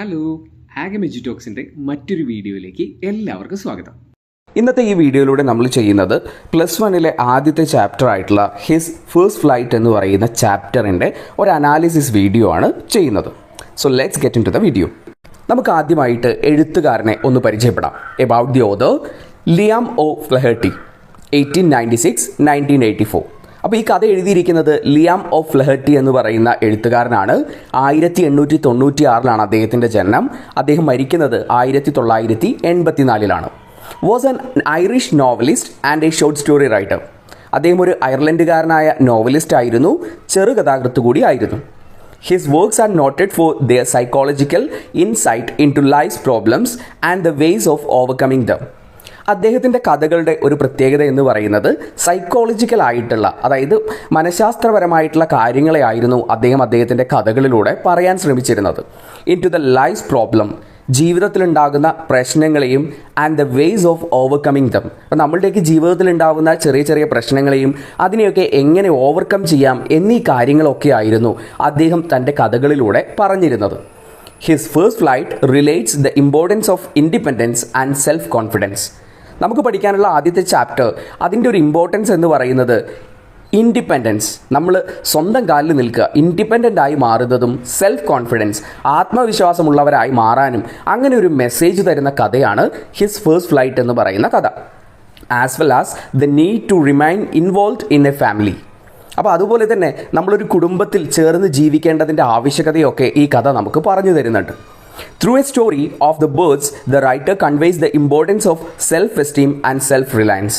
Hello, ആഗമി ടോക്സിൻ്റെ മറ്റൊരു വീഡിയോയിലേക്ക് എല്ലാവർക്കും സ്വാഗതം. ഇന്നത്തെ ഈ വീഡിയോയിലൂടെ നമ്മൾ ചെയ്യുന്നത് +1 ആദ്യത്തെ ചാപ്റ്റർ ആയിട്ടുള്ള ഹിസ് ഫസ്റ്റ് ഫ്ലൈറ്റ് എന്ന് പറയുന്ന ചാപ്റ്ററിൻ്റെ ഒരു അനാലിസിസ് വീഡിയോ ആണ് ചെയ്യുന്നത്. So let's get into the video. നമുക്ക് ആദ്യമായിട്ട് എഴുത്തുകാരനെ ഒന്ന് പരിചയപ്പെടാം. About the author Liam O'Flaherty, 1896-1984. അപ്പോൾ ഈ കഥ എഴുതിയിരിക്കുന്നത് ലിയാം ഒ ഫ്ലഹർട്ടി എന്ന് പറയുന്ന എഴുത്തുകാരനാണ്. 1896 അദ്ദേഹത്തിൻ്റെ ജനനം. അദ്ദേഹം മരിക്കുന്നത് 1984. Was an Irish novelist and a short story writer. അദ്ദേഹം ഒരു അയർലൻഡുകാരനായ നോവലിസ്റ്റ് ആയിരുന്നു, ചെറുകഥാകൃത്ത് കൂടി ആയിരുന്നു. His works are noted for their psychological insight into life's problems and the ways of overcoming them. അദ്ദേഹത്തിൻ്റെ കഥകളുടെ ഒരു പ്രത്യേകത എന്ന് പറയുന്നത് സൈക്കോളജിക്കൽ ആയിട്ടുള്ള, അതായത് മനഃശാസ്ത്രപരമായിട്ടുള്ള കാര്യങ്ങളെ ആയിരുന്നു അദ്ദേഹത്തിൻ്റെ കഥകളിലൂടെ പറയാൻ ശ്രമിച്ചിരുന്നത്. Into the life problem, ജീവിതത്തിലുണ്ടാകുന്ന പ്രശ്നങ്ങളെയും and the ways of overcoming them. അപ്പോൾ നമ്മളുടെയൊക്കെ ജീവിതത്തിലുണ്ടാകുന്ന ചെറിയ ചെറിയ പ്രശ്നങ്ങളെയും അതിനെയൊക്കെ എങ്ങനെ ഓവർകം ചെയ്യാം എന്നീ കാര്യങ്ങളൊക്കെ ആയിരുന്നു അദ്ദേഹം തൻ്റെ കഥകളിലൂടെ പറഞ്ഞിരുന്നത്. His first flight relates the importance of independence and self confidence. നമുക്ക് പഠിക്കാനുള്ള ആദ്യത്തെ ചാപ്റ്റർ, അതിൻ്റെ ഒരു ഇമ്പോർട്ടൻസ് എന്ന് പറയുന്നത് ഇൻഡിപെൻഡൻസ്, നമ്മൾ സ്വന്തം കാലിൽ നിൽക്കുക, ഇൻഡിപെൻഡൻ്റ് ആയി മാറുന്നതും സെൽഫ് കോൺഫിഡൻസ്, ആത്മവിശ്വാസമുള്ളവരായി മാറാനും അങ്ങനെ ഒരു മെസ്സേജ് തരുന്ന കഥയാണ് ഹിസ് ഫസ്റ്റ് ഫ്ലൈറ്റ് എന്ന് പറയുന്ന കഥ. As well as the need to remain involved in a family. അപ്പോൾ അതുപോലെ തന്നെ നമ്മളൊരു കുടുംബത്തിൽ ചേർന്ന് ജീവിക്കേണ്ടതിൻ്റെ ആവശ്യകതയൊക്കെ ഈ കഥ നമുക്ക് പറഞ്ഞു തരുന്നുണ്ട്. Through a story of the birds, the writer conveys the importance of self-esteem and self-reliance.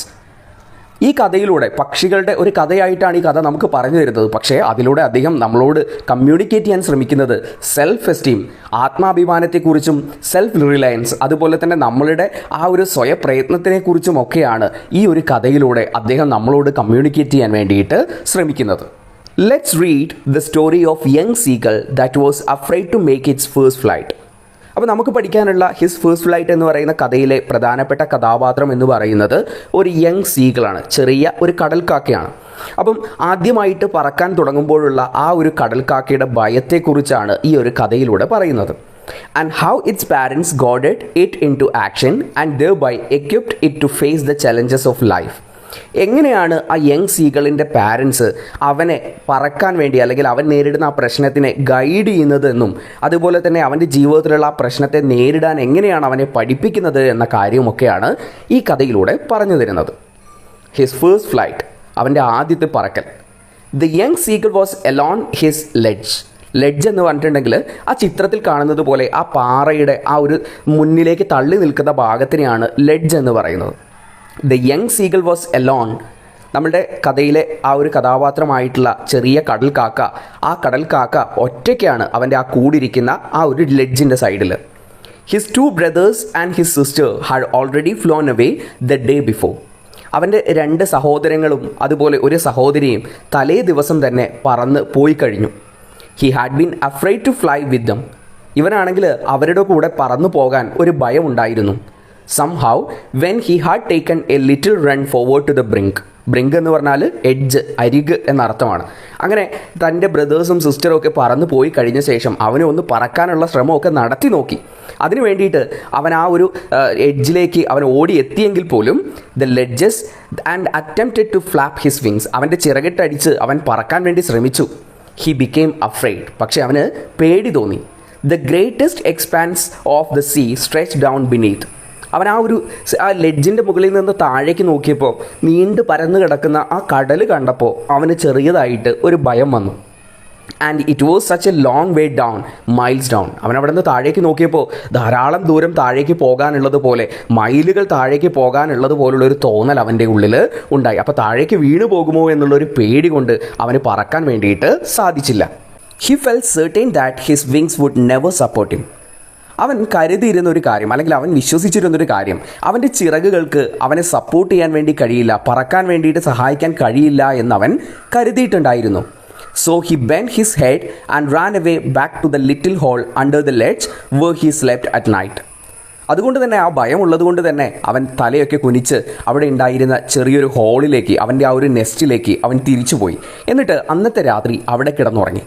ഈ കഥയിലൂടെ പക്ഷികളുടെ ഒരു കഥയായിട്ടാണ് ഈ കഥ നമുക്ക് പറഞ്ഞു തരുന്നത്. പക്ഷേ അതിലൂടെ അദ്ദേഹം നമ്മളോട് കമ്മ്യൂണിക്കേറ്റ് ചെയ്യാൻ ശ്രമിക്കുന്നത് സെൽഫ് എസ്റ്റീം, ആത്മാഭിമാനത്തെക്കുറിച്ചും സെൽഫ് റിലയൻസ്, അതുപോലെ തന്നെ നമ്മളുടെ ആ ഒരു സ്വയപ്രയത്നത്തിനെക്കുറിച്ചും ഒക്കെയാണ് ഈ ഒരു കഥയിലൂടെ അദ്ദേഹം നമ്മളോട് കമ്മ്യൂണിക്കേറ്റ് ചെയ്യാൻ വേണ്ടിയിട്ട് ശ്രമിക്കുന്നത്. Let's read the story of young seagull that was afraid to make its first flight. അപ്പോൾ നമുക്ക് പഠിക്കാനുള്ള ഹിസ് ഫസ്റ്റ് ഫ്ലൈറ്റ് എന്ന് പറയുന്ന കഥയിലെ പ്രധാനപ്പെട്ട കഥാപാത്രം എന്ന് പറയുന്നത് ഒരു യങ് സീഗിളാണ്, ചെറിയ ഒരു കടൽക്കാക്കയാണ്. അപ്പം ആദ്യമായിട്ട് പറക്കാൻ തുടങ്ങുമ്പോഴുള്ള ആ ഒരു കടൽക്കാക്കയുടെ ഭയത്തെക്കുറിച്ചാണ് ഈ ഒരു കഥയിലൂടെ പറയുന്നത്. And how its parents guided it into action and thereby equipped it to face the challenges of life. എങ്ങനെയാണ് ആ യങ് സീകളിൻ്റെ പാരൻസ് അവനെ പറക്കാൻ വേണ്ടി, അല്ലെങ്കിൽ അവൻ നേരിടുന്ന ആ പ്രശ്നത്തിനെ ഗൈഡ് ചെയ്യുന്നതെന്നും അതുപോലെ തന്നെ അവൻ്റെ ജീവിതത്തിലുള്ള ആ പ്രശ്നത്തെ നേരിടാൻ എങ്ങനെയാണ് അവനെ പഠിപ്പിക്കുന്നത് എന്ന കാര്യമൊക്കെയാണ് ഈ കഥയിലൂടെ പറഞ്ഞു തരുന്നത്. ഹിസ് ഫസ്റ്റ് ഫ്ലൈറ്റ്, അവൻ്റെ ആദ്യത്തെ പറക്കൽ. The young seagull was alone his ledge. Ledge എന്ന് പറഞ്ഞിട്ടുണ്ടെങ്കിൽ ആ ചിത്രത്തിൽ കാണുന്നത് പോലെ ആ പാറയുടെ ആ ഒരു മുന്നിലേക്ക് തള്ളി നിൽക്കുന്ന ഭാഗത്തിനെയാണ് ലെഡ്ജ് എന്ന് പറയുന്നത്. The young seagull was alone. നമ്മുടെ കഥയിലെ ആ ഒരു കഥാപാത്രമായിട്ടുള്ള ചെറിയ കടൽക്കാക്ക, ആ കടൽക്കാക്ക ഒറ്റയ്ക്കാണ് അവൻ്റെ ആ കൂടിരിക്കുന്ന ആ ഒരു ലെഡ്ജിൻ്റെ സൈഡിൽ. His 2 brothers and his sister had already flown away the day before. അവൻ്റെ 2 സഹോദരങ്ങളും അതുപോലെ ഒരു സഹോദരിയും തലേ ദിവസം തന്നെ പറന്ന് പോയി കഴിഞ്ഞു. He had been afraid to fly with them. ഇവനാണെങ്കിൽ അവരുടെ കൂടെ പറന്നു പോകാൻ ഒരു ഭയം ഉണ്ടായിരുന്നു. Somehow, when he had taken a little run forward to the brink. Brink എന്ന് പറഞ്ഞാൽ എഡ്ജ്, അരിക് എന്നർത്ഥമാണ്. അങ്ങനെ തൻ്റെ ബ്രദേഴ്സും സിസ്റ്ററും ഒക്കെ പറന്നു പോയി കഴിഞ്ഞ ശേഷം അവനെ ഒന്ന് പറക്കാനുള്ള ശ്രമമൊക്കെ നടത്തി നോക്കി. അതിനു വേണ്ടിയിട്ട് അവൻ ആ ഒരു എഡ്ജിലേക്ക് അവൻ ഓടി എത്തിയെങ്കിൽ പോലും the ledges and attempted to flap his wings. അവൻ്റെ ചിറകിട്ടടിച്ച് അവൻ പറക്കാൻ വേണ്ടി ശ്രമിച്ചു. He became afraid. പക്ഷേ അവന് പേടി തോന്നി. The greatest expanse of the sea stretch down beneath. അവൻ ആ ലെഡ്ജിൻ്റെ മുകളിൽ നിന്ന് താഴേക്ക് നോക്കിയപ്പോൾ നീണ്ടു പരന്നു കിടക്കുന്ന ആ കടൽ കണ്ടപ്പോൾ അവന് ചെറിയതായിട്ട് ഒരു ഭയം വന്നു. And it was such A long way down, miles down. അവൻ അവിടെ നിന്ന് താഴേക്ക് നോക്കിയപ്പോൾ ധാരാളം ദൂരം താഴേക്ക് പോകാനുള്ളത് പോലെ, മൈലുകൾ താഴേക്ക് പോകാനുള്ളത് പോലുള്ളൊരു തോന്നൽ അവൻ്റെ ഉള്ളിൽ ഉണ്ടായി. അപ്പോൾ താഴേക്ക് വീണു പോകുമോ എന്നുള്ളൊരു പേടി കൊണ്ട് അവന് പറക്കാൻ വേണ്ടിയിട്ട് സാധിച്ചില്ല. He felt certain that his wings would never support him. അവൻ കരുതിയിരുന്നൊരു കാര്യം, അല്ലെങ്കിൽ അവൻ വിശ്വസിച്ചിരുന്നൊരു കാര്യം, അവൻ്റെ ചിറകുകൾക്ക് അവനെ സപ്പോർട്ട് ചെയ്യാൻ വേണ്ടി കഴിയില്ല, പറക്കാൻ വേണ്ടിയിട്ട് സഹായിക്കാൻ കഴിയില്ല എന്നവൻ കരുതിയിട്ടുണ്ടായിരുന്നു. So he bend his head and ran away back to the little hole under the ledge where he slept at night. അതുകൊണ്ട് തന്നെ ആ ഭയം ഉള്ളതുകൊണ്ട് തന്നെ അവൻ തലയൊക്കെ കുനിച്ച് അവിടെ ഉണ്ടായിരുന്ന ചെറിയൊരു ഹോളിലേക്ക്, അവൻ്റെ ആ ഒരു നെസ്റ്റിലേക്ക് അവൻ തിരിച്ചുപോയി. എന്നിട്ട് അന്നത്തെ രാത്രി അവിടെ കിടന്നുറങ്ങി.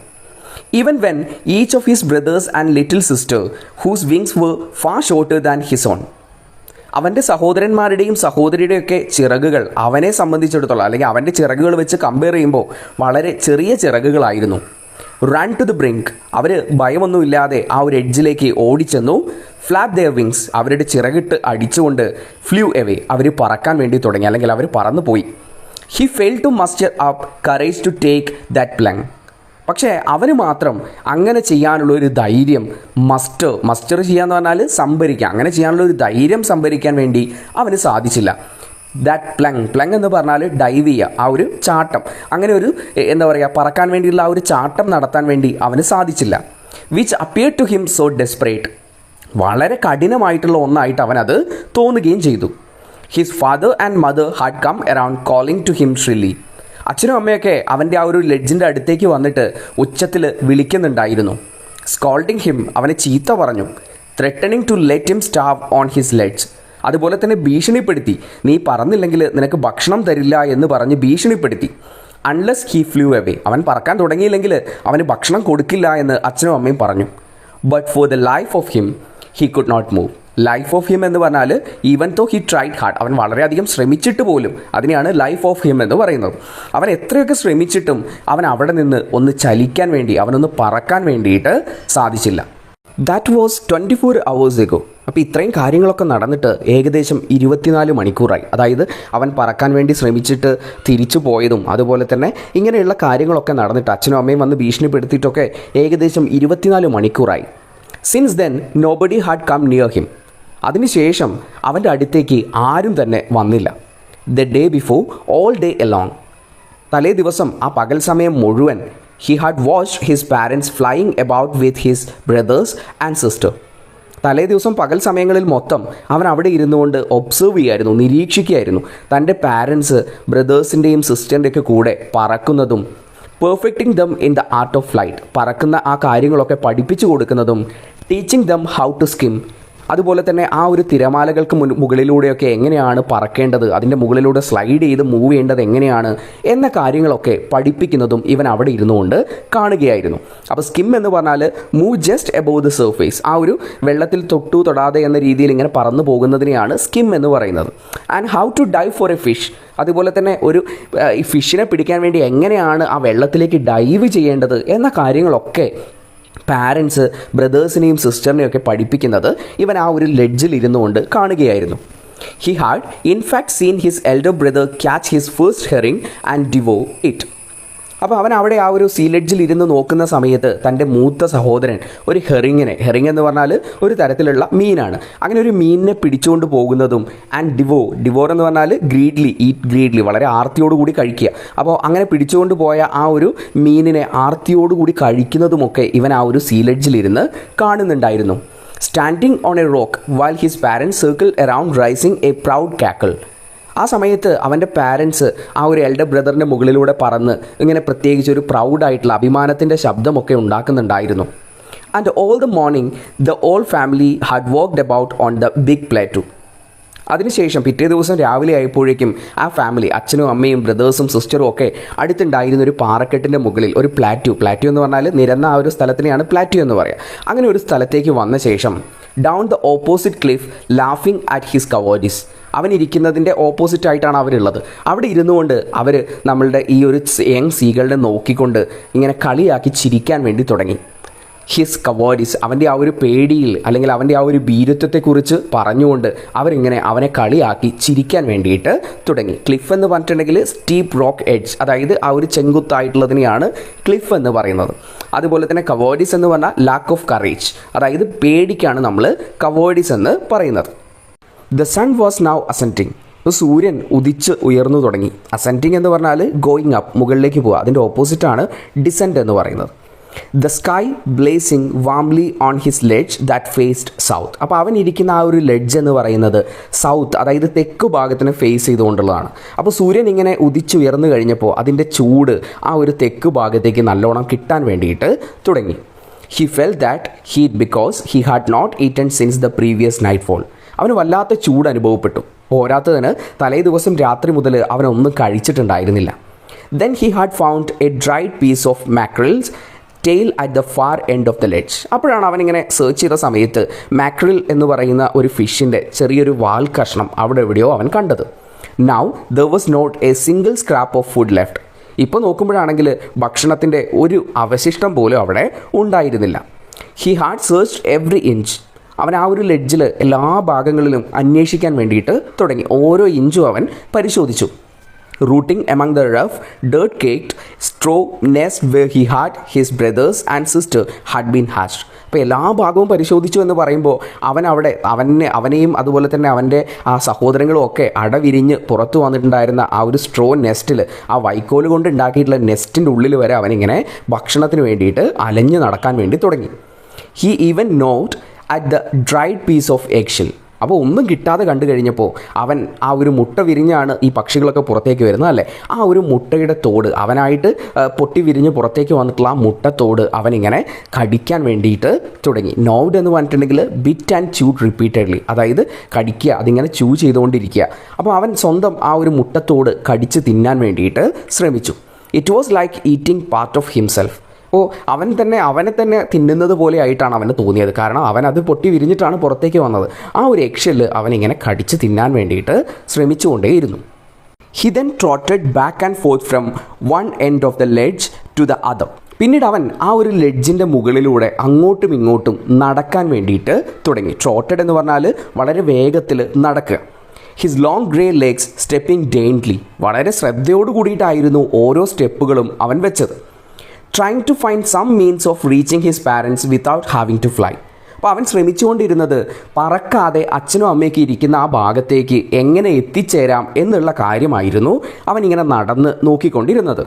even when each of his brothers and little sister, whose wings were far shorter than his own. അവൻ്റെ സഹോദരന്മാരുടെയും സഹോദരിയുടെയൊക്കെ ചിറകുകൾ അവനെ സംബന്ധിച്ചിടത്തോളം അല്ലെങ്കിൽ അവൻ്റെ ചിറകുകൾ വെച്ച് കമ്പയർ ചെയ്യുമ്പോൾ വളരെ ചെറിയ ചിറകുകളായിരുന്നു. റൺ ടു ദി ബ്രിങ്ക്, അവർ ഭയമൊന്നുമില്ലാതെ ആ ഒരു എഡ്ജിലേക്ക് ഓടിച്ചെന്നു. ഫ്ലാപ്പ് ദെയർ വിങ്സ്, അവരുടെ ചിറകിട്ട് അടിച്ചുകൊണ്ട് ഫ്ലൂ എവേ, അവർ പറക്കാൻ വേണ്ടി തുടങ്ങി അല്ലെങ്കിൽ അവർ പറന്നു പോയി. He fail to muster up courage to take that plunge. പക്ഷേ അവന് മാത്രം അങ്ങനെ ചെയ്യാനുള്ള ഒരു ധൈര്യം മസ്റ്റർ ചെയ്യാന്ന് പറഞ്ഞാൽ സംഭരിക്കുക, അങ്ങനെ ചെയ്യാനുള്ള ഒരു ധൈര്യം സംഭരിക്കാൻ വേണ്ടി അവന് സാധിച്ചില്ല. ദാറ്റ് പ്ലങ് എന്ന് പറഞ്ഞാൽ ഡൈവ് ചെയ്യുക, ആ ഒരു ചാട്ടം, അങ്ങനെ ഒരു എന്താ പറയുക പറക്കാൻ വേണ്ടിയുള്ള ആ ഒരു ചാട്ടം നടത്താൻ വേണ്ടി അവന് സാധിച്ചില്ല. Which appear to him so desperate, വളരെ കഠിനമായിട്ടുള്ള ഒന്നായിട്ട് അവനത് തോന്നുകയും ചെയ്തു. His father and mother had come around calling to him shrilly. അച്ഛനും അമ്മയൊക്കെ അവൻ്റെ ആ ഒരു ലെഡ്ജിൻ്റെ അടുത്തേക്ക് വന്നിട്ട് ഉച്ചത്തിൽ വിളിക്കുന്നുണ്ടായിരുന്നു. സ്കോൾഡിങ് ഹിം, അവനെ ചീത്ത പറഞ്ഞു. Threatening to let him starve on his ledge, അതുപോലെ തന്നെ ഭീഷണിപ്പെടുത്തി, നീ പറന്നില്ലെങ്കിൽ നിനക്ക് ഭക്ഷണം തരില്ല എന്ന് പറഞ്ഞ് ഭീഷണിപ്പെടുത്തി. അൺലെസ് ഹീ ഫ്ലൂ അവേ, അവൻ പറക്കാൻ തുടങ്ങിയില്ലെങ്കിൽ അവന് ഭക്ഷണം കൊടുക്കില്ല എന്ന് അച്ഛനും അമ്മയും പറഞ്ഞു. But for the life of him he could not move. Life of him എന്ന് പറഞ്ഞാൽ ഈവൻ തോ ഹി ട്രൈഡ് ഹാർഡ്, അവൻ വളരെയധികം ശ്രമിച്ചിട്ട് പോലും, അതിനെയാണ് ലൈഫ് ഓഫ് ഹിം എന്ന് പറയുന്നത്. അവൻ എത്രയൊക്കെ ശ്രമിച്ചിട്ടും അവൻ അവിടെ നിന്ന് ഒന്ന് ചലിക്കാൻ വേണ്ടി, അവനൊന്ന് പറക്കാൻ വേണ്ടിയിട്ട് സാധിച്ചില്ല. That was 24 hours ago. അപ്പോൾ ഇത്രയും കാര്യങ്ങളൊക്കെ നടന്നിട്ട് ഏകദേശം 24 മണിക്കൂറായി. അതായത് അവൻ പറക്കാൻ വേണ്ടി ശ്രമിച്ചിട്ട് തിരിച്ചു പോയതും അതുപോലെ തന്നെ ഇങ്ങനെയുള്ള കാര്യങ്ങളൊക്കെ നടന്നിട്ട് അച്ഛനും അമ്മയും വന്ന് ഭീഷണിപ്പെടുത്തിയിട്ടൊക്കെ ഏകദേശം 24 മണിക്കൂറായി. Since then nobody had come near him. അതിനുശേഷം അവൻ്റെ അടുത്തേക്ക് ആരും തന്നെ വന്നില്ല. The day before all day along, തലേ ദിവസം ആ പകൽ സമയം മുഴുവൻ he had watched his parents flying about with his brothers and sister. തലേ ദിവസം പകൽ സമയങ്ങളിൽ മൊത്തം അവൻ അവിടെ ഇരുന്നു കൊണ്ട് ഒബ്സർവ് ചെയ്യുമായിരുന്നു, നിരീക്ഷിക്കുകയായിരുന്നു തൻ്റെ പാരൻസ് ബ്രദേഴ്സിൻ്റെയും സിസ്റ്ററിൻ്റെയൊക്കെ കൂടെ പറക്കുന്നതും perfecting them in the art of flight, പറക്കുന്ന ആ കാര്യങ്ങളൊക്കെ പഠിപ്പിച്ചു കൊടുക്കുന്നതും teaching them how to skim, അതുപോലെ തന്നെ ആ ഒരു തിരമാലകൾക്ക് മുകളിലൂടെയൊക്കെ എങ്ങനെയാണ് പറക്കേണ്ടത്, അതിൻ്റെ മുകളിലൂടെ സ്ലൈഡ് ചെയ്ത് മൂവ് ചെയ്യേണ്ടത് എങ്ങനെയാണ് എന്ന കാര്യങ്ങളൊക്കെ പഠിപ്പിക്കുന്നതും ഇവൻ അവിടെ ഇരുന്നുകൊണ്ട് കാണുകയായിരുന്നു. അപ്പോൾ സ്കിം എന്ന് പറഞ്ഞാൽ move just above the surface, ആ ഒരു വെള്ളത്തിൽ തൊടാതെ എന്ന രീതിയിൽ ഇങ്ങനെ പറന്നു പോകുന്നതിനെയാണ് സ്കിം എന്ന് പറയുന്നത്. And how to dive for a fish, അതുപോലെ തന്നെ ഒരു ഈ ഫിഷിനെ പിടിക്കാൻ വേണ്ടി എങ്ങനെയാണ് ആ വെള്ളത്തിലേക്ക് ഡൈവ് ചെയ്യേണ്ടത് എന്ന കാര്യങ്ങളൊക്കെ പാരൻസ് ബ്രദേഴ്സിനെയും സിസ്റ്ററിനെയും ഒക്കെ പഠിപ്പിക്കുന്നത് ഇവൻ ആ ഒരു ലെഡ്ജിൽ ഇരുന്നുകൊണ്ട് കാണുകയായിരുന്നു. He had in fact seen his elder brother catch his first herring and devour it. അപ്പോൾ അവൻ അവിടെ ആ ഒരു സീ ലെഡ്ജിൽ ഇരുന്ന് നോക്കുന്ന സമയത്ത് തൻ്റെ മൂത്ത സഹോദരൻ ഒരു ഹെറിങ് എന്ന് പറഞ്ഞാൽ ഒരു തരത്തിലുള്ള മീനാണ്, അങ്ങനെ ഒരു മീനിനെ പിടിച്ചുകൊണ്ട് പോകുന്നതും ആൻഡ് ഡിവോർ എന്ന് പറഞ്ഞാൽ ഈറ്റ് ഗ്രീഡ്ലി, വളരെ ആർത്തിയോടുകൂടി കഴിക്കുക. അപ്പോൾ അങ്ങനെ പിടിച്ചുകൊണ്ട് പോയ ആ ഒരു മീനിനെ ആർത്തിയോടുകൂടി കഴിക്കുന്നതുമൊക്കെ ഇവൻ ആ ഒരു സീ ലെഡ്ജിലിരുന്ന് കാണുന്നുണ്ടായിരുന്നു. Standing on a rock while his parents circle around raising a proud cackle. ആ സമയത്ത് അവൻ്റെ പാരൻസ് ആ ഒരു എൽഡർ ബ്രദറിൻ്റെ മുകളിലൂടെ പറന്ന് ഇങ്ങനെ പ്രത്യേകിച്ച് ഒരു പ്രൗഡായിട്ടുള്ള അഭിമാനത്തിൻ്റെ ശബ്ദമൊക്കെ ഉണ്ടാക്കുന്നുണ്ടായിരുന്നു. And all the morning the all family had walked about on the big plateau. അതിനുശേഷം പിറ്റേ ദിവസം രാവിലെ ആയപ്പോഴേക്കും ആ ഫാമിലി, അച്ഛനും അമ്മയും ബ്രദേഴ്സും സിസ്റ്ററും ഒക്കെ അടുത്തുണ്ടായിരുന്ന ഒരു പാറക്കെട്ടിൻ്റെ മുകളിൽ ഒരു പ്ലാറ്റു എന്ന് പറഞ്ഞാൽ നിരന്ന ആ ഒരു സ്ഥലത്തിനെയാണ് പ്ലാറ്റു എന്ന് പറയുക. അങ്ങനെ ഒരു സ്ഥലത്തേക്ക് വന്ന ശേഷം ഡൗൺ ദ ഓപ്പോസിറ്റ് ക്ലിഫ് ലാഫിങ് അറ്റ് ഹിസ് കവേർഡിസ്, അവനിരിക്കുന്നതിൻ്റെ ഓപ്പോസിറ്റായിട്ടാണ് അവരുള്ളത്. അവിടെ ഇരുന്നു കൊണ്ട് അവർ നമ്മളുടെ ഈ ഒരു യങ് സീകളുടെ നോക്കിക്കൊണ്ട് ഇങ്ങനെ കളിയാക്കി ചിരിക്കാൻ വേണ്ടി തുടങ്ങി. ഹിസ് കവേർഡിസ്, അവൻ്റെ ആ ഒരു പേടിയിൽ അല്ലെങ്കിൽ അവൻ്റെ ആ ഒരു ഭീരുത്വത്തെക്കുറിച്ച് പറഞ്ഞുകൊണ്ട് അവരിങ്ങനെ അവനെ കളിയാക്കി ചിരിക്കാൻ വേണ്ടിയിട്ട് തുടങ്ങി. ക്ലിഫ് എന്ന് പറഞ്ഞിട്ടുണ്ടെങ്കിൽ സ്റ്റീപ്പ് റോക്ക് എഡ്ജ്, അതായത് ആ ഒരു ചെങ്കുത്തായിട്ടുള്ളതിനെയാണ് ക്ലിഫ് എന്ന് പറയുന്നത്. അതുപോലെ തന്നെ കവേർഡിസ് എന്ന് പറഞ്ഞാൽ ലാക്ക് ഓഫ് കറേജ്, അതായത് പേടിക്കാണ് നമ്മൾ കവേർഡിസ് എന്ന് പറയുന്നത്. The sun was now ascending, സൂര്യൻ ഉയർന്നു തുടങ്ങി. അസെൻഡിങ് എന്ന് പറഞ്ഞാൽ ഗോയിങ് അപ്പ്, മുകളിലേക്ക് പോവുക. അതിൻ്റെ ഓപ്പോസിറ്റാണ് ഡിസെൻഡ് എന്ന് പറയുന്നത്. The sky blazing warmly on his ledge that faced south. അപ്പോൾ അവൻ ഇരിക്കുന്ന ആ ഒരു ലെഡ്ജ് എന്ന് പറയുന്നത് സൗത്ത്, അതായത് തെക്ക് ഭാഗത്തിന് ഫേസ് ചെയ്തുകൊണ്ടുള്ളതാണ്. അപ്പോൾ സൂര്യൻ ഇങ്ങനെ ഉയർന്നു കഴിഞ്ഞപ്പോൾ അതിൻ്റെ ചൂട് ആ ഒരു തെക്ക് ഭാഗത്തേക്ക് നല്ലോണം കിട്ടാൻ വേണ്ടിയിട്ട് തുടങ്ങി. He fell that heat because he had not eaten since the previous nightfall. അവന് വല്ലാത്ത ചൂട് അനുഭവപ്പെട്ടു. പോരാത്തതിന് തലേ ദിവസം രാത്രി മുതൽ അവനൊന്നും കഴിച്ചിട്ടുണ്ടായിരുന്നില്ല. Then he had found a dried piece of mackerels tail at the far end of the ledge. അപ്പോഴാണ് അവനിങ്ങനെ സെർച്ച് ചെയ്ത സമയത്ത് മാക്രിൽ എന്ന് പറയുന്ന ഒരു ഫിഷിൻ്റെ ചെറിയൊരു വാൽ കഷ്ണം അവിടെ എവിടെയോ അവൻ കണ്ടത്. Now there was not a single scrap of food left. ഇപ്പോൾ നോക്കുമ്പോഴാണെങ്കിൽ ഭക്ഷണത്തിൻ്റെ ഒരു അവശിഷ്ടം പോലും അവിടെ ഉണ്ടായിരുന്നില്ല. He had searched every inch. അവൻ ആ ഒരു ലെഡ്ജിൽ എല്ലാ ഭാഗങ്ങളിലും അന്വേഷിക്കാൻ വേണ്ടിയിട്ട് തുടങ്ങി. ഓരോ ഇഞ്ചും അവൻ പരിശോധിച്ചു. Routing among the rough dirt caked straw nest where he had his brothers and sister had been hatched. അപ്പോൾ എല്ലാ ഭാഗവും പരിശോധിച്ചു എന്ന് പറയുമ്പോൾ അവനെയും അതുപോലെ തന്നെ അവൻ്റെ ആ സഹോദരങ്ങളും ഒക്കെ അടവിരിഞ്ഞ് പുറത്തു വന്നിട്ടുണ്ടായിരുന്ന ആ ഒരു സ്ട്രോ നെസ്റ്റിൽ, ആ വൈക്കോല് കൊണ്ട് ഉണ്ടാക്കിയിട്ടുള്ള നെസ്റ്റിൻ്റെ ഉള്ളിൽ വരെ അവനിങ്ങനെ ഭക്ഷണത്തിന് വേണ്ടിയിട്ട് അലഞ്ഞ് നടക്കാൻ വേണ്ടി തുടങ്ങി. He even not at the dried piece of eggshell. അപ്പോൾ ഒന്നും കിട്ടാതെ കണ്ടു കഴിഞ്ഞപ്പോൾ അവൻ ആ ഒരു മുട്ട വിരിഞ്ഞാണ് ഈ പക്ഷികളൊക്കെ പുറത്തേക്ക് വരുന്നത് അല്ലേ, ആ ഒരു മുട്ടയുടെ തോട് അവനായിട്ട് പൊട്ടി വിരിഞ്ഞ് പുറത്തേക്ക് വന്നിട്ടുള്ള ആ മുട്ടത്തോട് അവനിങ്ങനെ കടിക്കാൻ വേണ്ടിയിട്ട് തുടങ്ങി. നോവ്ഡ് എന്ന് പറഞ്ഞിട്ടുണ്ടെങ്കിൽ ബിറ്റ് ആൻഡ് ച്യൂഡ് റിപ്പീറ്റഡ്ലി, അതായത് കടിക്കുക, അതിങ്ങനെ ചൂ ചെയ്തുകൊണ്ടിരിക്കുക. അപ്പോൾ അവൻ സ്വന്തം ആ ഒരു മുട്ടത്തോട് കടിച്ച് തിന്നാൻ വേണ്ടിയിട്ട് ശ്രമിച്ചു. It was like eating part of himself. അപ്പോൾ അവനെ തന്നെ തിന്നുന്നത് പോലെ ആയിട്ടാണ് അവന് തോന്നിയത്. കാരണം അവൻ അത് പൊട്ടി വിരിഞ്ഞിട്ടാണ് പുറത്തേക്ക് വന്നത്. ആ ഒരു എഗ്ഷെല്ല് അവനിങ്ങനെ കടിച്ച് തിന്നാൻ വേണ്ടിയിട്ട് ശ്രമിച്ചുകൊണ്ടേയിരുന്നു. He then trotted back and forth from one end of the ledge to the other. പിന്നീട് അവൻ ആ ഒരു ലെഡ്ജിൻ്റെ മുകളിലൂടെ അങ്ങോട്ടും ഇങ്ങോട്ടും നടക്കാൻ വേണ്ടിയിട്ട് തുടങ്ങി. ട്രോട്ടഡ് എന്ന് പറഞ്ഞാൽ വളരെ വേഗത്തിൽ നടക്കുക. His long grey legs stepping daintily. വളരെ ശ്രദ്ധയോട് കൂടിയിട്ടായിരുന്നു ഓരോ സ്റ്റെപ്പുകളും അവൻ വെച്ചത്. Trying to find some means of reaching his parents without having to fly. അപ്പോൾ അവൻ ശ്രമിച്ചുകൊണ്ടിരുന്നത് പറക്കാതെ അച്ഛനും അമ്മയൊക്കെ ഇരിക്കുന്ന ആ ഭാഗത്തേക്ക് എങ്ങനെ എത്തിച്ചേരാം എന്നുള്ള കാര്യമായിരുന്നു അവൻ ഇങ്ങനെ നടന്ന് നോക്കിക്കൊണ്ടിരുന്നത്.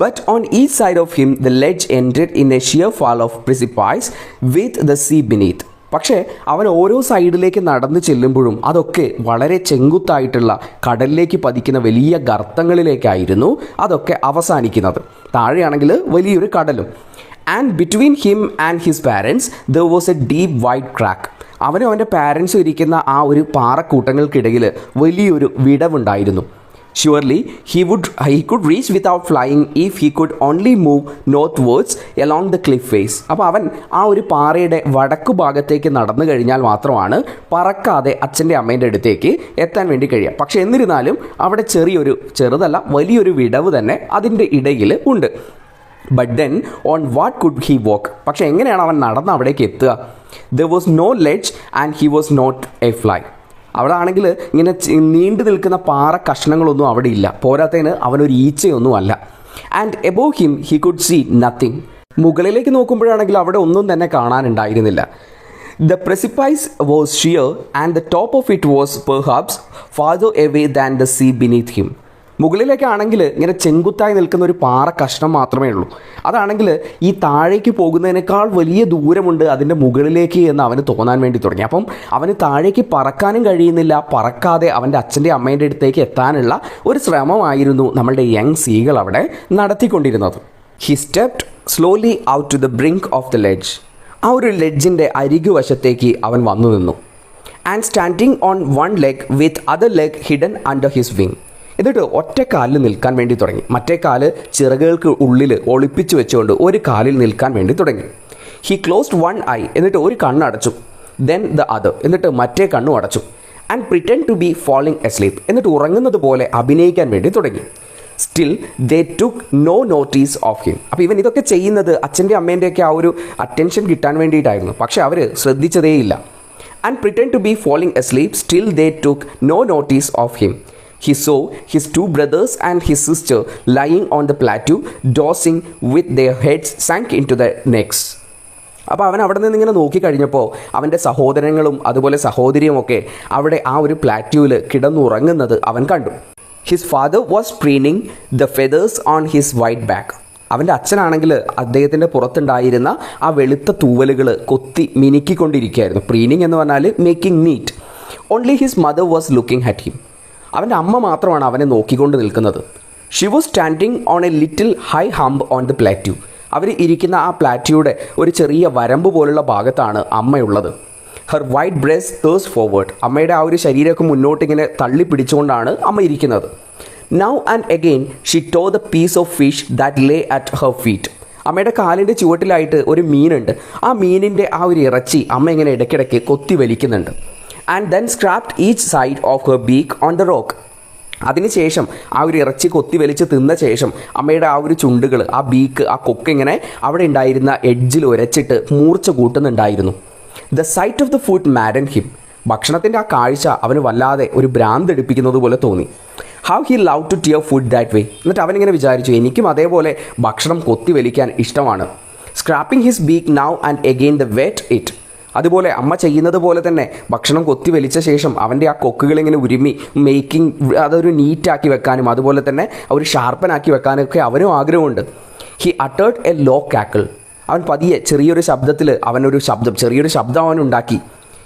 But on each side of him the ledge ended in a sheer fall of precipice with the sea beneath. പക്ഷേ അവൻ ഓരോ സൈഡിലേക്ക് നടന്നു ചെല്ലുമ്പോഴും അതൊക്കെ വളരെ ചെങ്കുത്തായിട്ടുള്ള കടലിലേക്ക് പതിക്കുന്ന വലിയ ഗർത്തങ്ങളിലേക്കായിരുന്നു അതൊക്കെ അവസാനിക്കുന്നത്. താഴെയാണെങ്കിൽ വലിയൊരു കടലും. And between him and his parents there was A deep wide crack. അവനും അവൻ്റെ പാരൻസും ഇരിക്കുന്ന ആ ഒരു പാറക്കൂട്ടങ്ങൾക്കിടയിൽ വലിയൊരു വിടവുണ്ടായിരുന്നു. Surely he could reach without flying if he could only move northwards along the cliff face. അപ്പോൾ അവൻ ആ ഒരു പാറയുടെ വടക്കു ഭാഗത്തേക്ക് നടന്നു കഴിഞ്ഞാൽ മാത്രമാണ് പറക്കാതെ അച്ഛൻ്റെ അമ്മേൻ്റെ അടുത്തേക്ക് എത്താൻ വേണ്ടി കഴിയുക. പക്ഷേ എന്നിരുന്നാലും അവിടെ വലിയൊരു വിടവ് തന്നെ അതിൻ്റെ ഇടയിൽ ഉണ്ട്. But then on what could he വാക്ക്? പക്ഷേ എങ്ങനെയാണ് അവൻ നടന്ന് അവിടേക്ക് എത്തുക? There was no ledge and he was not a fly. അവിടെ ആണെങ്കിൽ ഇങ്ങനെ നീണ്ടു നിൽക്കുന്ന പാറ കഷ്ണങ്ങളൊന്നും അവിടെ ഇല്ല. പോരാത്തതിന് അവനൊരു ഈച്ചയൊന്നും അല്ല. And above him he could see nothing. മുകളിലേക്ക് നോക്കുമ്പോഴാണെങ്കിൽ അവിടെ ഒന്നും തന്നെ കാണാനുണ്ടായിരുന്നില്ല. The precipice was sheer and the top of it was perhaps farther away than the sea beneath him. മുകളിലേക്കാണെങ്കിൽ ഇങ്ങനെ ചെങ്കുത്തായി നിൽക്കുന്ന ഒരു പാറ കഷ്ണം മാത്രമേ ഉള്ളൂ. അതാണെങ്കിൽ ഈ താഴേക്ക് പോകുന്നതിനേക്കാൾ വലിയ ദൂരമുണ്ട് അതിൻ്റെ മുകളിലേക്ക് എന്ന് അവന് തോന്നാൻ വേണ്ടി തുടങ്ങി. അപ്പം അവന് താഴേക്ക് പറക്കാനും കഴിയുന്നില്ല. പറക്കാതെ അവൻ്റെ അച്ഛൻ്റെ അമ്മേൻ്റെ അടുത്തേക്ക് എത്താനുള്ള ഒരു ശ്രമമായിരുന്നു നമ്മളുടെ യങ് സീകൾ അവിടെ നടത്തിക്കൊണ്ടിരുന്നത്. He stepped slowly out to the brink of the ledge. ആ ഒരു ലെഡ്ജിൻ്റെ അരികുവശത്തേക്ക് അവൻ വന്നു നിന്നു. And standing on one leg with other leg hidden under his wing. എന്നിട്ട് ഒറ്റ കാലിൽ നിൽക്കാൻ വേണ്ടി തുടങ്ങി. മറ്റേ കാല് ചിറകുകൾക്ക് ഉള്ളിൽ ഒളിപ്പിച്ചു വെച്ചുകൊണ്ട് ഒരു കാലിൽ നിൽക്കാൻ വേണ്ടി തുടങ്ങി. He closed one eye. എന്നിട്ട് ഒരു കണ്ണടച്ചു. Then the other. എന്നിട്ട് മറ്റേ കണ്ണും അടച്ചു. And pretend to be falling asleep. എന്നിട്ട് ഉറങ്ങുന്നത് പോലെ അഭിനയിക്കാൻ വേണ്ടി തുടങ്ങി. Still they took no notice of him. അപ്പോൾ ഇവൻ ഇതൊക്കെ ചെയ്യുന്നത് അച്ഛൻ്റെ അമ്മേൻ്റെയൊക്കെ ആ ഒരു അറ്റൻഷൻ കിട്ടാൻ വേണ്ടിയിട്ടായിരുന്നു. പക്ഷേ അവർ ശ്രദ്ധിച്ചതേയില്ല. And pretend to be falling asleep. Still they took no notice of him. He saw his two brothers and his sister lying on the plateau, dozing with their heads sunk into their necks. അപ്പോൾ അവൻ അവിടെ നിന്ന് ഇങ്ങനെ നോക്കിക്കഴിഞ്ഞപ്പോൾ അവൻ്റെ സഹോദരങ്ങളും അതുപോലെ സഹോദരിയുമൊക്കെ അവിടെ ആ ഒരു പ്ലാറ്റ്യൂവിൽ കിടന്നുറങ്ങുന്നത് അവൻ കണ്ടു. His father was preening the feathers on his white back. അവൻ്റെ അച്ഛനാണെങ്കിൽ അദ്ദേഹത്തിൻ്റെ പുറത്തുണ്ടായിരുന്ന ആ വെളുത്ത തൂവലുകൾ കൊത്തി മിനുക്കിക്കൊണ്ടിരിക്കുകയായിരുന്നു. പ്രീനിങ് എന്ന് പറഞ്ഞാൽ making neat. Only his mother was looking at him. അവൻ്റെ അമ്മ മാത്രമാണ് അവനെ നോക്കിക്കൊണ്ട് നിൽക്കുന്നത്. She was standing on a little high hump on the plateau. അവർ ഇരിക്കുന്ന ആ പ്ലാറ്റ്യൂയുടെ ഒരു ചെറിയ വരമ്പ് പോലുള്ള ഭാഗത്താണ് അമ്മയുള്ളത്. Her white breast thrust forward. അമ്മയുടെ ആ ഒരു ശരീരമൊക്കെ മുന്നോട്ടിങ്ങനെ തള്ളി പിടിച്ചുകൊണ്ടാണ് അമ്മ ഇരിക്കുന്നത്. Now and again she tore the piece of fish that lay at her feet. അമ്മയുടെ കാലിൻ്റെ ചുവട്ടിലായിട്ട് ഒരു മീനുണ്ട്. ആ മീനിൻ്റെ ആ ഒരു ഇറച്ചി അമ്മ ഇങ്ങനെ ഇടയ്ക്കിടയ്ക്ക് കൊത്തി വലിക്കുന്നുണ്ട്. And then scraped each side of her beak on the rock. അതിനുശേഷം ആ ഒരു ഇറച്ചി കൊത്തി വലിച്ച് തിന്ന ശേഷം അമ്മയുടെ ആ ഒരു ചുണ്ടുകൾ, ആ ബീക്ക്, ആ കൊക്ക് ഇങ്ങനെ അവിടെ ഉണ്ടായിരുന്ന എഡ്ജിൽ ഉരച്ചിട്ട് മൂർച്ച കൂട്ടുന്നുണ്ടായിരുന്നു. The sight of the food madden him. ഭക്ഷണത്തിൻ്റെ ആ കാഴ്ച അവന് വല്ലാതെ ഒരു ഭ്രാന്ത് എടുപ്പിക്കുന്നത് പോലെ തോന്നി. How he love to tear food that way. എന്നിട്ട് അവനിങ്ങനെ വിചാരിച്ചു, എനിക്കും അതേപോലെ ഭക്ഷണം കൊത്തി വലിക്കാൻ ഇഷ്ടമാണ്. Scraping his beak now and again the whet it. അതുപോലെ അമ്മ ചെയ്യുന്നത് പോലെ തന്നെ ഭക്ഷണം കൊത്തി വലിച്ച ശേഷം അവൻ്റെ ആ കൊക്കുകളിങ്ങനെ ഉരുമി അതൊരു നീറ്റാക്കി വെക്കാനും അതുപോലെ തന്നെ ഒരു ഷാർപ്പനാക്കി വെക്കാനൊക്കെ അവനും ആഗ്രഹമുണ്ട്. He uttered a low cackle. അവൻ പതിയെ ചെറിയൊരു ശബ്ദത്തിൽ ചെറിയൊരു ശബ്ദം അവനുണ്ടാക്കി.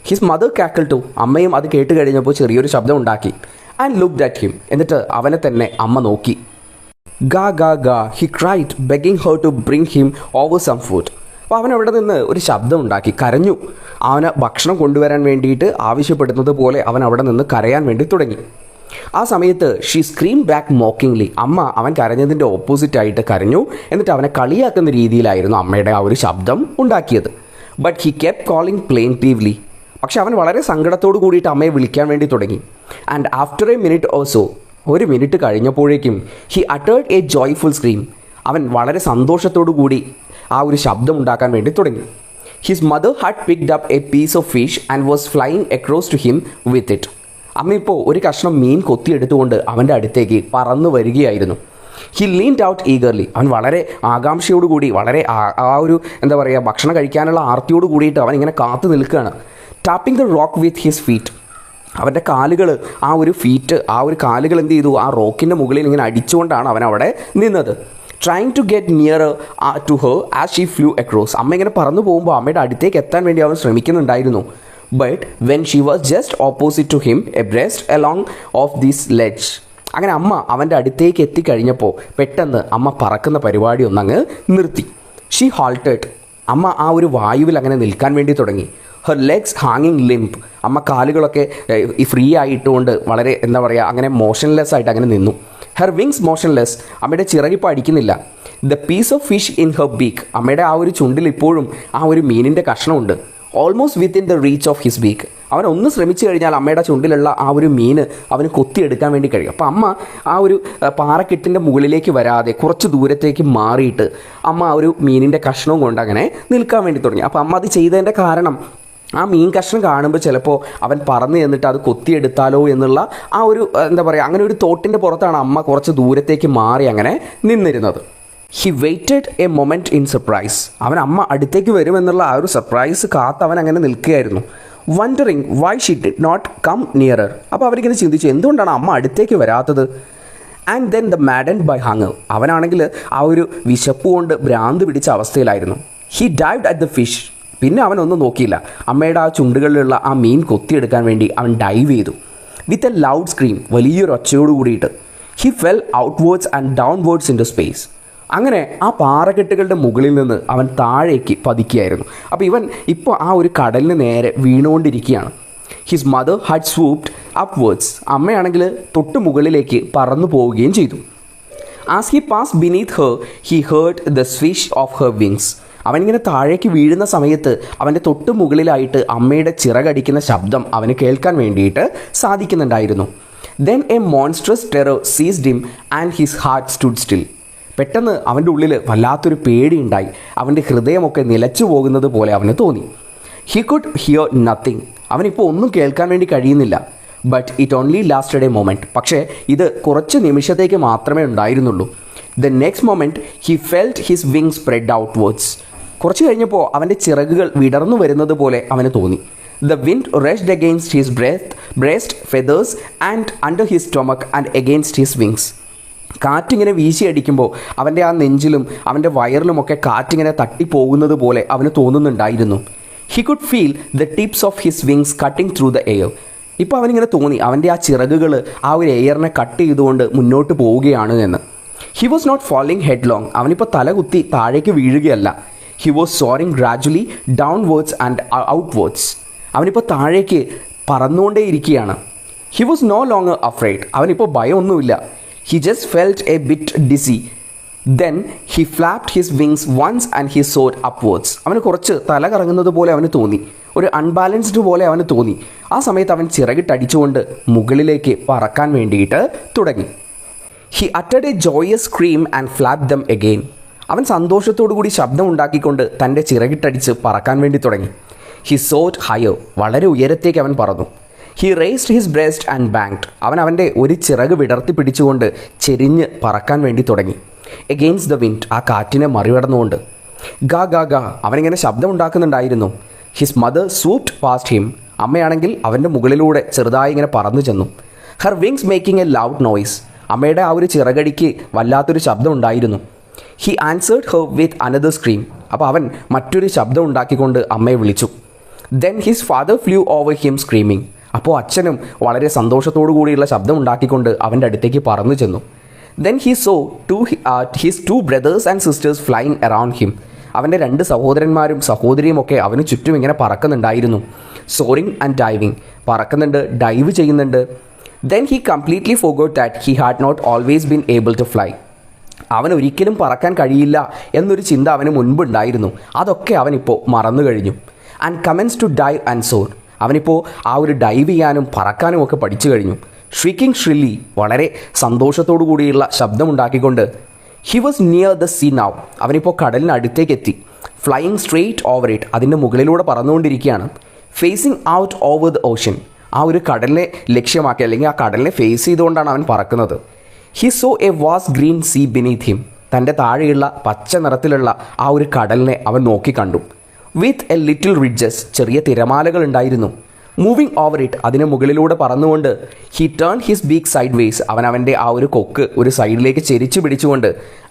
His mother cackle too. അമ്മയും അത് കേട്ട് കഴിഞ്ഞപ്പോൾ ചെറിയൊരു ശബ്ദം ഉണ്ടാക്കി. And looked at him. എന്നിട്ട് അവനെ തന്നെ അമ്മ നോക്കി. ഗാ ഗാ ഗാ he cried begging her to bring him over some food. അപ്പോൾ അവൻ അവിടെ നിന്ന് ഒരു ശബ്ദം ഉണ്ടാക്കി, കരഞ്ഞു. അവന് ഭക്ഷണം കൊണ്ടുവരാൻ വേണ്ടിയിട്ട് ആവശ്യപ്പെടുന്നത് പോലെ അവൻ അവിടെ നിന്ന് കരയാൻ വേണ്ടി തുടങ്ങി. ആ സമയത്ത് ഷീ സ്ക്രീം ബാക്ക് മോക്കിംഗ്ലി. അമ്മ അവൻ കരഞ്ഞതിൻ്റെ ഓപ്പോസിറ്റായിട്ട് കരഞ്ഞു. എന്നിട്ട് അവനെ കളിയാക്കുന്ന രീതിയിലായിരുന്നു അമ്മയുടെ ആ ഒരു ശബ്ദം ഉണ്ടാക്കിയത്. But he kept calling plaintively. പക്ഷെ അവൻ വളരെ സങ്കടത്തോട് കൂടിയിട്ട് അമ്മയെ വിളിക്കാൻ വേണ്ടി തുടങ്ങി. And after a minute also, ഒരു മിനിറ്റ് കഴിഞ്ഞപ്പോഴേക്കും he uttered a joyful scream. അവൻ വളരെ സന്തോഷത്തോടു കൂടി ആ ഒരു ശബ്ദം ഉണ്ടാക്കാൻ വേണ്ടി തുടങ്ങി. His mother had picked up a piece of fish and was flying across to him with it. അമ്മ ഇപ്പോൾ ഒരു കഷ്ണം മീൻ കൊത്തിയെടുത്തുകൊണ്ട് അവൻ്റെ അടുത്തേക്ക് പറന്നു വരികയായിരുന്നു. He leaned out eagerly. അവൻ വളരെ ആകാംക്ഷയോടുകൂടി, വളരെ ആ ഒരു ഭക്ഷണം കഴിക്കാനുള്ള ആർത്തിയോട് കൂടിയിട്ട് അവൻ ഇങ്ങനെ കാത്തു നിൽക്കുകയാണ്. Tapping the rock with his feet. അവൻ്റെ കാലുകൾ, ആ ഒരു കാലുകൾ എന്ത് ചെയ്തു, ആ റോക്കിൻ്റെ മുകളിൽ ഇങ്ങനെ അടിച്ചുകൊണ്ടാണ് അവൻ അവിടെ നിന്നത്. Trying to get near to her as she flew across. അമ്മ ഇങ്ങനെ പറന്നു പോകുമ്പോൾ അമ്മയുടെ അടുത്തേക്ക് എത്താൻ വേണ്ടി അവൻ ശ്രമിക്കുന്നുണ്ടായിരുന്നു. But when she was just opposite to him abreast along of this ledge. അങ്ങനെ അമ്മ അവൻ്റെ അടുത്തേക്ക് എത്തിക്കഴിഞ്ഞപ്പോൾ പെട്ടെന്ന് അമ്മ പറക്കുന്ന പരിപാടി ഒന്നങ്ങ് നിർത്തി. She halted. അമ്മ ആ ഒരു വായുവിൽ അങ്ങനെ നിൽക്കാൻ വേണ്ടി തുടങ്ങി. ഹെർ ലെഗ്സ് ഹാങ്ങിങ് ലിംപ്. അമ്മ കാലുകളൊക്കെ ഫ്രീ ആയിട്ടുകൊണ്ട് വളരെ അങ്ങനെ മോഷൻലെസ് ആയിട്ട് അങ്ങനെ നിന്നു. Her wings motionless. അമ്മയുടെ ചിറകിപ്പോൾ അടിക്കുന്നില്ല. The piece of fish in her beak. അമ്മയുടെ ആ ഒരു ചുണ്ടിൽ ഇപ്പോഴും ആ ഒരു മീനിൻ്റെ കഷ്ണമുണ്ട്. Almost within the reach of his beak. അവൻ ഒന്ന് ശ്രമിച്ചു കഴിഞ്ഞാൽ അമ്മയുടെ ചുണ്ടിലുള്ള ആ ഒരു മീന് അവന് കൊത്തിയെടുക്കാൻ വേണ്ടി കഴിയും. അപ്പോൾ അമ്മ ആ ഒരു പാറക്കെട്ടിൻ്റെ മുകളിലേക്ക് വരാതെ കുറച്ച് ദൂരത്തേക്ക് മാറിയിട്ട് അമ്മ ആ ഒരു മീനിൻ്റെ കഷ്ണവും കൊണ്ട് അങ്ങനെ നിൽക്കാൻ വേണ്ടി തുടങ്ങി. അപ്പോൾ അമ്മ അത് ചെയ്തതിൻ്റെ കാരണം, ആ മീൻ കഷ്ണം കാണുമ്പോൾ ചിലപ്പോൾ അവൻ പറന്ന് ചെന്നിട്ട് അത് കൊത്തിയെടുത്താലോ എന്നുള്ള ആ ഒരു അങ്ങനെ ഒരു തോട്ടിൻ്റെ പുറത്താണ് അമ്മ കുറച്ച് ദൂരത്തേക്ക് മാറി അങ്ങനെ നിന്നിരുന്നത്. He weighted A moment in surprise. അവൻ അമ്മ അടുത്തേക്ക് വരുമെന്നുള്ള ആ ഒരു സർപ്രൈസ് കാത്ത് അവൻ അങ്ങനെ നിൽക്കുകയായിരുന്നു. Wondering why she did not come nearer. അപ്പോൾ അവരിങ്ങനെ ചിന്തിച്ചു, എന്തുകൊണ്ടാണ് അമ്മ അടുത്തേക്ക് വരാത്തത്. And then the maddened by hunger. അവനാണെങ്കിൽ ആ ഒരു വിശപ്പ് കൊണ്ട് ഭ്രാന്ത് പിടിച്ച അവസ്ഥയിലായിരുന്നു. He dived at the fish. പിന്നെ അവനൊന്നും നോക്കിയില്ല. അമ്മയുടെ ആ ചുണ്ടുകളിലുള്ള ആ മീൻ കൊത്തിയെടുക്കാൻ വേണ്ടി അവൻ ഡൈവ് ചെയ്തു. With a loud scream. വലിയൊരു ഒച്ചയോട് കൂടിയിട്ട്. He fell outwards and downwards into space. അങ്ങനെ ആ പാറക്കെട്ടുകളുടെ മുകളിൽ നിന്ന് അവൻ താഴേക്ക് പതിക്കുകയായിരുന്നു. അപ്പോൾ ഇവൻ ഇപ്പോൾ ആ ഒരു കടലിന് നേരെ വീണുകൊണ്ടിരിക്കുകയാണ്. His mother had swooped upwards. അമ്മയാണെങ്കിൽ തൊട്ട് മുകളിലേക്ക് പറന്നു പോവുകയും ചെയ്തു. As he pass beneath her he heard the swish of her wings. അവനിങ്ങനെ താഴേക്ക് വീഴുന്ന സമയത്ത് അവൻ്റെ തൊട്ട് മുകളിലായിട്ട് അമ്മയുടെ ചിറകടിക്കുന്ന ശബ്ദം അവന് കേൾക്കാൻ വേണ്ടിയിട്ട് സാധിക്കുന്നുണ്ടായിരുന്നു. Then a monstrous terror seized him and his heart stood still. പെട്ടെന്ന് അവൻ്റെ ഉള്ളിൽ വല്ലാത്തൊരു പേടിയുണ്ടായി. അവൻ്റെ ഹൃദയമൊക്കെ നിലച്ചു പോകുന്നത് പോലെ അവന് തോന്നി. He could hear nothing. അവനിപ്പോൾ ഒന്നും കേൾക്കാൻ വേണ്ടി കഴിയുന്നില്ല. But it only lasted a moment. പക്ഷേ ഇത് കുറച്ച് നിമിഷത്തേക്ക് മാത്രമേ ഉണ്ടായിരുന്നുള്ളൂ. The next moment he felt his wing spread outwards. കുറച്ച് കഴിഞ്ഞപ്പോൾ അവൻ്റെ ചിറകുകൾ വിടർന്നു വരുന്നത് പോലെ അവന് തോന്നി. The wind rushed against his breast feathers and under his stomach and against his wings. കാറ്റിങ്ങനെ വീശിയടിക്കുമ്പോൾ അവൻ്റെ ആ നെഞ്ചിലും അവൻ്റെ വയറിലുമൊക്കെ കാറ്റിങ്ങനെ തട്ടിപ്പോകുന്നത് പോലെ അവന് തോന്നുന്നുണ്ടായിരുന്നു. He could feel the tips of his wings cutting through the air. ഇപ്പോൾ അവനിങ്ങനെ തോന്നി അവൻ്റെ ആ ചിറകുകൾ ആ ഒരു എയറിനെ കട്ട് ചെയ്തുകൊണ്ട് മുന്നോട്ട് പോവുകയാണ് എന്ന്. He was not falling headlong. അവനിപ്പോൾ തലകുത്തി താഴേക്ക് വീഴുകയല്ല. He was soaring gradually downwards and outwards. അവനിപ്പോൾ താഴേക്ക് പറന്നുകൊണ്ടേയിരിക്കുകയാണ്. He was no longer afraid. അവനിപ്പോൾ ഭയമൊന്നുമില്ല. He just felt a bit dizzy. Then he flapped his wings once and he soared upwards. അവന് കുറച്ച് തല കറങ്ങുന്നത് പോലെ അവന് തോന്നി, ഒരു അൺബാലൻസ്ഡ് പോലെ അവന് തോന്നി. ആ സമയത്ത് അവൻ ചിറകിട്ടടിച്ചുകൊണ്ട് മുകളിലേക്ക് പറക്കാൻ വേണ്ടിയിട്ട് തുടങ്ങി. He അറ്റഡ് A joyous scream and flap dum again. അവൻ സന്തോഷത്തോടു കൂടി ശബ്ദം ഉണ്ടാക്കിക്കൊണ്ട് തൻ്റെ ചിറകിട്ടടിച്ച് പറക്കാൻ വേണ്ടി തുടങ്ങി. He soared higher. വളരെ ഉയരത്തേക്ക് അവൻ പറന്നു. He raised his breast and banked. അവൻ്റെ ഒരു ചിറക് വിടർത്തി പിടിച്ചുകൊണ്ട് ചെരിഞ്ഞ് പറക്കാൻ വേണ്ടി തുടങ്ങി. Against the wind. ആ കാറ്റിനെ മറികടന്നുകൊണ്ട്. ഗാ ഗാ ഗാ അവനിങ്ങനെ ശബ്ദം ഉണ്ടാക്കുന്നുണ്ടായിരുന്നു. His mother swooped past him. അമ്മയാണെങ്കിൽ അവൻ്റെ മുകളിലൂടെ ചെറുതായി ഇങ്ങനെ പറന്നു ചെന്നു. Her wings making a loud noise. അമ്മയുടെ ആ ഒരു ചിറകടിക്ക് വല്ലാത്തൊരു ശബ്ദം ഉണ്ടായിരുന്നു. He answered her with another scream. അപ്പോൾ അവൻ മറ്റൊരു ശബ്ദം ഉണ്ടാക്കിക്കൊണ്ട് അമ്മയെ വിളിച്ചു. Then his father flu over him screaming. അപ്പോൾ അച്ഛനും വളരെ സന്തോഷത്തോടു കൂടിയുള്ള ശബ്ദം ഉണ്ടാക്കിക്കൊണ്ട് അവൻ്റെ അടുത്തേക്ക് പറന്നു ചെന്നു. Then he saw his two brothers and sisters flying around him. അവൻ്റെ 2 സഹോദരന്മാരും സഹോദരിയും ഒക്കെ അവന് ചുറ്റും ഇങ്ങനെ പറക്കുന്നുണ്ടായിരുന്നു. Soaring and diving. പറക്കുന്നുണ്ട്, ഡൈവ് ചെയ്യുന്നുണ്ട്. Then he completely forgot that he had not always been able to fly. അവൻ ഒരിക്കലും പറക്കാൻ കഴിയില്ല എന്നൊരു ചിന്ത അവന് മുൻപുണ്ടായിരുന്നു. അതൊക്കെ അവനിപ്പോൾ മറന്നു കഴിഞ്ഞു. And commence to dive and soar. അവനിപ്പോൾ ആ ഒരു ഡൈവ് ചെയ്യാനും പറക്കാനും ഒക്കെ പഠിച്ചു കഴിഞ്ഞു. Shrieking shrilly. വളരെ സന്തോഷത്തോടു കൂടിയുള്ള ശബ്ദമുണ്ടാക്കിക്കൊണ്ട്. He was near the sea now. അവനിപ്പോൾ കടലിനടുത്തേക്ക് എത്തി. Flying straight over it. അതിൻ്റെ മുകളിലൂടെ പറന്നുകൊണ്ടിരിക്കുകയാണ്. Facing out over the ocean. ആ ഒരു കടലിനെ ലക്ഷ്യമാക്കി അല്ലെങ്കിൽ ആ കടലിനെ ഫേസ് ചെയ്തുകൊണ്ടാണ് അവൻ പറക്കുന്നത്. He saw a vast green sea beneath him. തൻ്റെ താഴെയുള്ള പച്ച നിറത്തിലുള്ള ആ ഒരു കടലിനെ അവൻ നോക്കിക്കണ്ടു. With a little ridges. ചെറിയ തിരമാലകൾ ഉണ്ടായിരുന്നു. Moving over it. അതിന് മുകളിലൂടെ പറന്നുകൊണ്ട്. He turn his beak sideways. അവൻ്റെ ആ ഒരു കൊക്ക് ഒരു സൈഡിലേക്ക് ചെരിച്ചു പിടിച്ചുകൊണ്ട്.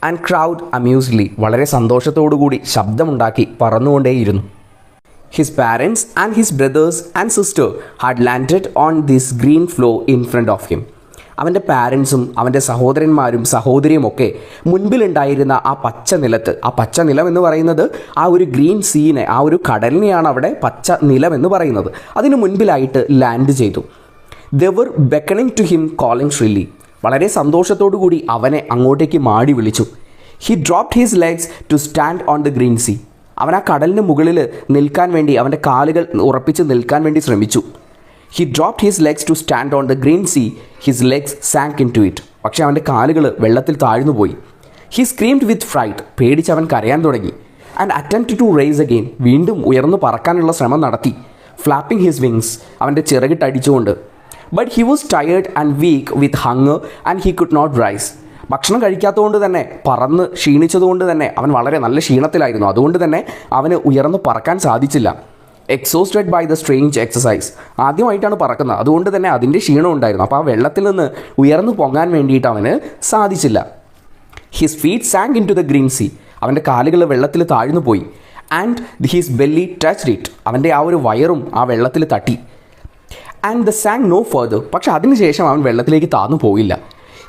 And crowed amusedly. വളരെ സന്തോഷത്തോടുകൂടി ശബ്ദമുണ്ടാക്കി പറന്നുകൊണ്ടേയിരുന്നു. His parents and his brothers and sister had landed on this green floor in front of him. അവൻ്റെ പാരൻസും അവൻ്റെ സഹോദരന്മാരും സഹോദരിയും ഒക്കെ മുൻപിലുണ്ടായിരുന്ന ആ പച്ച നിലത്ത്, ആ പച്ച നിലം എന്ന് പറയുന്നത് ആ ഒരു ഗ്രീൻ സീനെ, ആ ഒരു കടലിനെയാണ് അവിടെ പച്ച നിലം എന്ന് പറയുന്നത്. അതിന് മുൻപിലായിട്ട് ലാൻഡ് ചെയ്തു. They were beckoning to him calling shrilly. വളരെ സന്തോഷത്തോടു കൂടി അവനെ അങ്ങോട്ടേക്ക് മാടി വിളിച്ചു. He dropped his legs to stand on the green sea. അവൻ ആ കടലിന് മുകളിൽ നിൽക്കാൻ വേണ്ടി അവൻ്റെ കാലുകൾ ഉറപ്പിച്ച് നിൽക്കാൻ വേണ്ടി ശ്രമിച്ചു. He dropped his legs to stand on the green sea. His legs sank into it. പക്ഷേ അവൻ്റെ കാലുകൾ വെള്ളത്തിൽ താഴ്ന്നുപോയി. He screamed with fright. പേടിച്ച് അവൻ കരയാൻ തുടങ്ങി. And attempt to raise again. വീണ്ടും ഉയർന്നു പറക്കാനുള്ള ശ്രമം നടത്തി. Flapping his wings. അവൻ്റെ ചിറകിട്ടടിച്ചുകൊണ്ട്. But he was tired and weak with hunger and he could not rise. ഭക്ഷണം കഴിക്കാത്തതുകൊണ്ട് തന്നെ, പറന്ന് ക്ഷീണിച്ചതുകൊണ്ട് തന്നെ അവൻ വളരെ നല്ല ക്ഷീണത്തിലായിരുന്നു. അതുകൊണ്ട് തന്നെ അവന് ഉയർന്നു പറക്കാൻ സാധിച്ചില്ല. Exhausted by the strange exercise. ആദ്യമായിട്ടാണ് പറക്കുന്നത്, അതുകൊണ്ട് തന്നെ അതിൻ്റെ ക്ഷീണം ഉണ്ടായിരുന്നു. അപ്പോൾ ആ വെള്ളത്തിൽ നിന്ന് ഉയർന്നു പൊങ്ങാൻ വേണ്ടിയിട്ട് അവന് സാധിച്ചില്ല. His feet sank into the green sea. അവൻ്റെ കാലുകൾ വെള്ളത്തിൽ താഴ്ന്നു പോയി. And his belly touched it. അവൻ്റെ ആ ഒരു വയറും ആ വെള്ളത്തിൽ തട്ടി. And the sank no further. പക്ഷെ അതിനുശേഷം അവൻ വെള്ളത്തിലേക്ക് താഴ്ന്നു പോയില്ല.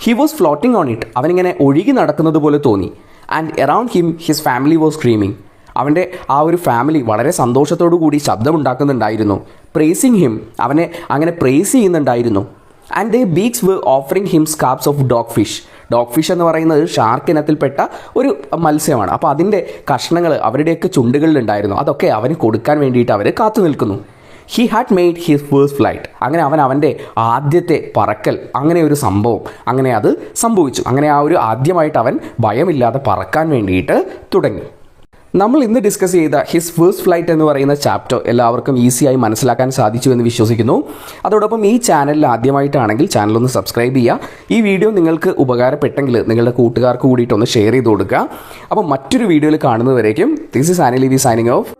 He was floating on it. അവനിങ്ങനെ ഒഴുകി നടക്കുന്നത് പോലെ തോന്നി. And around him his family was screaming. അവൻ്റെ ആ ഒരു ഫാമിലി വളരെ സന്തോഷത്തോടു കൂടി ശബ്ദമുണ്ടാക്കുന്നുണ്ടായിരുന്നു. Praising him. അവനെ അങ്ങനെ പ്രേസ് ചെയ്യുന്നുണ്ടായിരുന്നു. And their beaks were offering him scraps of dogfish. Dogfish എന്ന് പറയുന്നത് ഷാർക്ക് ഇനത്തിൽപ്പെട്ട ഒരു മത്സ്യമാണ്. അപ്പോൾ അതിൻ്റെ കഷ്ണങ്ങൾ അവരുടെയൊക്കെ ചുണ്ടുകളിലുണ്ടായിരുന്നു. അതൊക്കെ അവന് കൊടുക്കാൻ വേണ്ടിയിട്ട് അവർ കാത്തു നിൽക്കുന്നു. He had made his first flight. അങ്ങനെ അവൻ്റെ ആദ്യത്തെ പറക്കൽ, അങ്ങനെ ഒരു സംഭവം, അങ്ങനെ അത് സംഭവിച്ചു. അങ്ങനെ ആ ഒരു ആദ്യമായിട്ട് അവൻ ഭയമില്ലാതെ പറക്കാൻ വേണ്ടിയിട്ട് തുടങ്ങി. നമ്മൾ ഇന്ന് ഡിസ്കസ് ചെയ്ത ഹിസ് ഫേസ്റ്റ് ഫ്ലൈറ്റ് എന്ന് പറയുന്ന ചാപ്റ്റർ എല്ലാവർക്കും ഈസിയായി മനസ്സിലാക്കാൻ സാധിച്ചു എന്ന് വിശ്വസിക്കുന്നു. അതോടൊപ്പം ഈ ചാനലിൽ ആദ്യമായിട്ടാണെങ്കിൽ ചാനലൊന്ന് സബ്സ്ക്രൈബ് ചെയ്യുക. ഈ വീഡിയോ നിങ്ങൾക്ക് ഉപകാരപ്പെട്ടെങ്കിൽ നിങ്ങളുടെ കൂട്ടുകാർക്ക് കൂടിയിട്ടൊന്ന് ഷെയർ ചെയ്ത് കൊടുക്കുക. അപ്പോൾ മറ്റൊരു വീഡിയോയിൽ കാണുന്നതുവരേക്കും this is Annie Livi signing of.